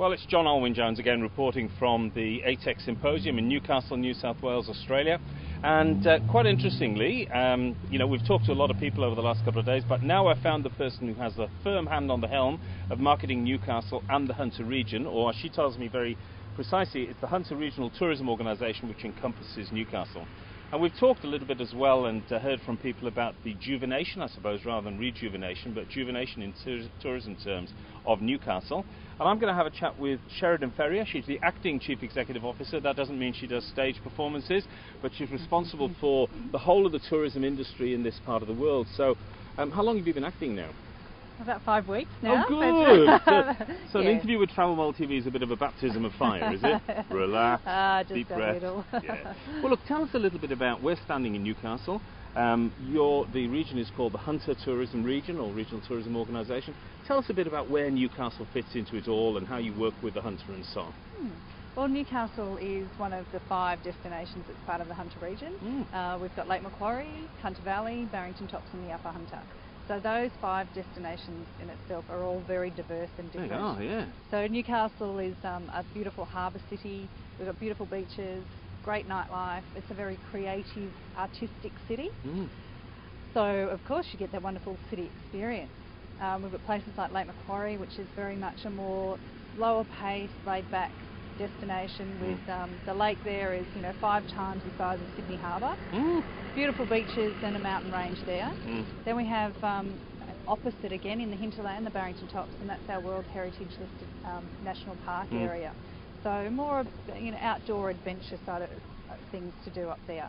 Well, it's John Alwyn-Jones again reporting from the ATEC Symposium in Newcastle, New South Wales, Australia. And quite interestingly, we've talked to a lot of people over the last couple of days, but now I've found the person who has a firm hand on the helm of marketing Newcastle and the Hunter region, or as she tells me very precisely, it's the Hunter Regional Tourism Organisation, which encompasses Newcastle. And we've talked a little bit as well and heard from people about the juvenation, I suppose, rather than rejuvenation, but juvenation in tourism terms of Newcastle. And I'm going to have a chat with Sheridan Ferrier. She's the acting Chief Executive Officer. That doesn't mean she does stage performances, but she's responsible for the whole of the tourism industry in this part of the world. So how long have you been acting now? About 5 weeks now. Oh, good. So an interview with Travel World TV is a bit of a baptism of fire, is it? Relax, just deep a breath. little. Yeah. Well, look, tell us a little bit about, we're standing in Newcastle. The region is called the Hunter Tourism Region, or Regional Tourism Organisation. Tell us a bit about where Newcastle fits into it all and how you work with the Hunter and so on. Well, Newcastle is one of the 5 destinations that's part of the Hunter region. We've got Lake Macquarie, Hunter Valley, Barrington Tops and the Upper Hunter. So those 5 destinations in itself are all very diverse and different. They are, yeah. So Newcastle is a beautiful harbour city. We've got beautiful beaches, great nightlife. It's a very creative, artistic city. So of course you get that wonderful city experience. We've got places like Lake Macquarie, which is very much a more lower pace, laid back destination with the lake there is 5 times the size of Sydney Harbour. Beautiful beaches and a mountain range there. Then we have opposite again in the hinterland, the Barrington Tops, and that's our World Heritage listed National Park area. So more outdoor adventure side of things to do up there.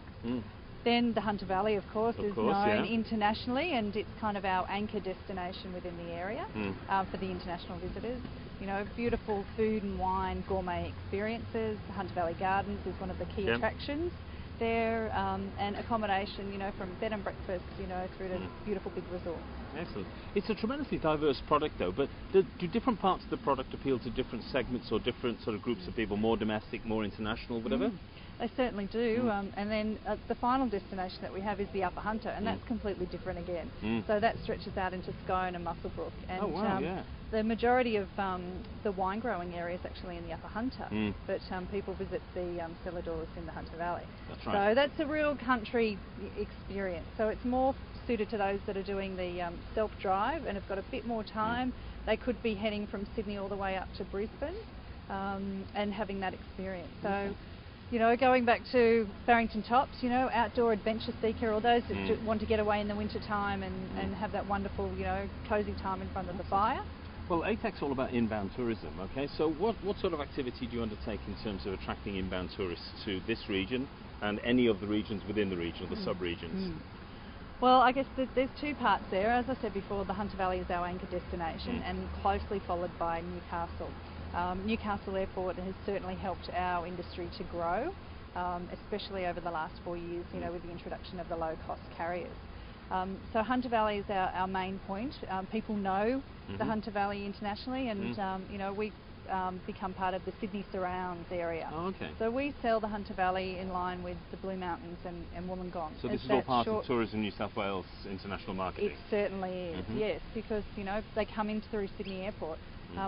Then the Hunter Valley, of course, is known internationally, and it's kind of our anchor destination within the area for the international visitors. Beautiful food and wine, gourmet experiences. The Hunter Valley Gardens is one of the key attractions there, and accommodation, from bed and breakfast, through to beautiful big resorts. Excellent. It's a tremendously diverse product, though, but do different parts of the product appeal to different segments or different sort of groups of people, more domestic, more international, whatever? They certainly do, and then the final destination that we have is the Upper Hunter, and that's completely different again. So that stretches out into Scone and Muswellbrook, and the majority of the wine growing area is actually in the Upper Hunter, but people visit the cellar doors in the Hunter Valley. That's right. So that's a real country experience. So it's more suited to those that are doing the self-drive and have got a bit more time. They could be heading from Sydney all the way up to Brisbane and having that experience. So. Going back to Barrington Tops, outdoor adventure seeker, or those that want to get away in the winter time and have that wonderful, cosy time in front of the fire. Well, ATEC's all about inbound tourism, okay? So what sort of activity do you undertake in terms of attracting inbound tourists to this region and any of the regions within the region, or the sub-regions? Well, I guess there's 2 parts there. As I said before, the Hunter Valley is our anchor destination and closely followed by Newcastle. Newcastle Airport has certainly helped our industry to grow, especially over the last 4 years, with the introduction of the low-cost carriers. So Hunter Valley is our main point. People know the Hunter Valley internationally, and we've become part of the Sydney Surrounds area. So we sell the Hunter Valley in line with the Blue Mountains and Wollongong. So this is all part of Tourism New South Wales international marketing? It certainly is, yes, because they come in through Sydney Airport.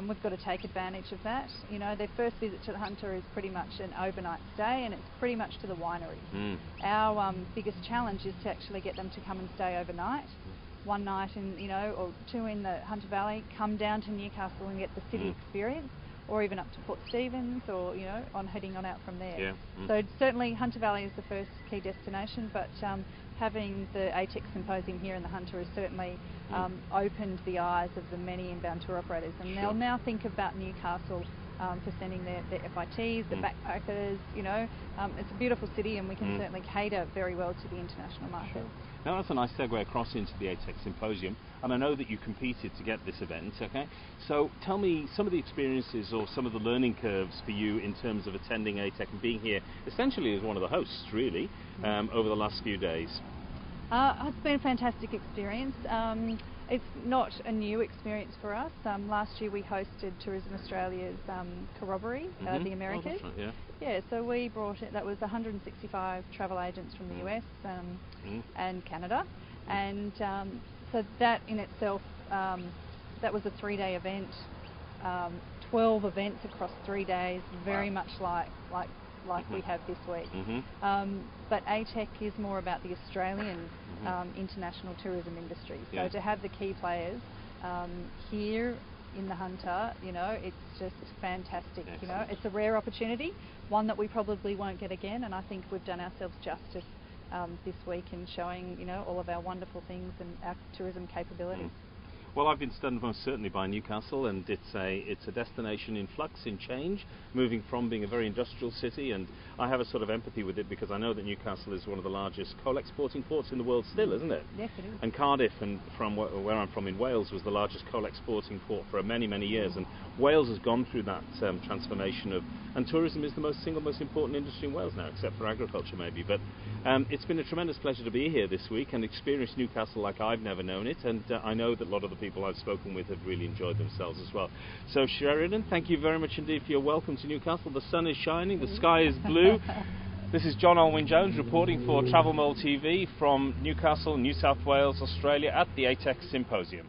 We've got to take advantage of that. Their first visit to the Hunter is pretty much an overnight stay, and it's pretty much to the winery. Our biggest challenge is to actually get them to come and stay overnight. One night or 2 in the Hunter Valley, come down to Newcastle and get the city experience, or even up to Port Stephens, or heading on out from there. So certainly Hunter Valley is the first key destination, but having the ATEC Symposium here in the Hunter has certainly opened the eyes of the many inbound tour operators, and they'll now think about Newcastle for sending their FITs, the backpackers. It's a beautiful city, and we can certainly cater very well to the international market. Now that's a nice segue across into the ATEC Symposium, and I know that you competed to get this event, okay? So tell me some of the experiences or some of the learning curves for you in terms of attending ATEC and being here essentially as one of the hosts, really, over the last few days. It's been a fantastic experience. It's not a new experience for us. Last year we hosted Tourism Australia's Corroboree, the Americas. Oh, that's right, yeah, so we brought it, that was 165 travel agents from the US and Canada, and so that in itself, that was a 3-day event, 12 events across 3 days, very much like we have this week. But ATEC is more about the Australian international tourism industry. So to have the key players here in the Hunter, you know, it's just fantastic. You know, it's a rare opportunity, one that we probably won't get again, and I think we've done ourselves justice this week in showing, you know, all of our wonderful things and our tourism capabilities. Well, I've been stunned most certainly by Newcastle, and it's a destination in flux, in change, moving from being a very industrial city, and I have a sort of empathy with it because I know that Newcastle is one of the largest coal exporting ports in the world still, isn't it? Yes, it is. And Cardiff, and from where I'm from in Wales, was the largest coal exporting port for many, many years, and Wales has gone through that transformation and tourism is the single most important industry in Wales now, except for agriculture maybe, but it's been a tremendous pleasure to be here this week and experience Newcastle like I've never known it, and I know that a lot of the people I've spoken with have really enjoyed themselves as well. So Sheridan, thank you very much indeed for your welcome to Newcastle. The sun is shining, the sky is blue. This is John Alwyn-Jones reporting for Travel Mole TV from Newcastle, New South Wales, Australia at the ATEC Symposium.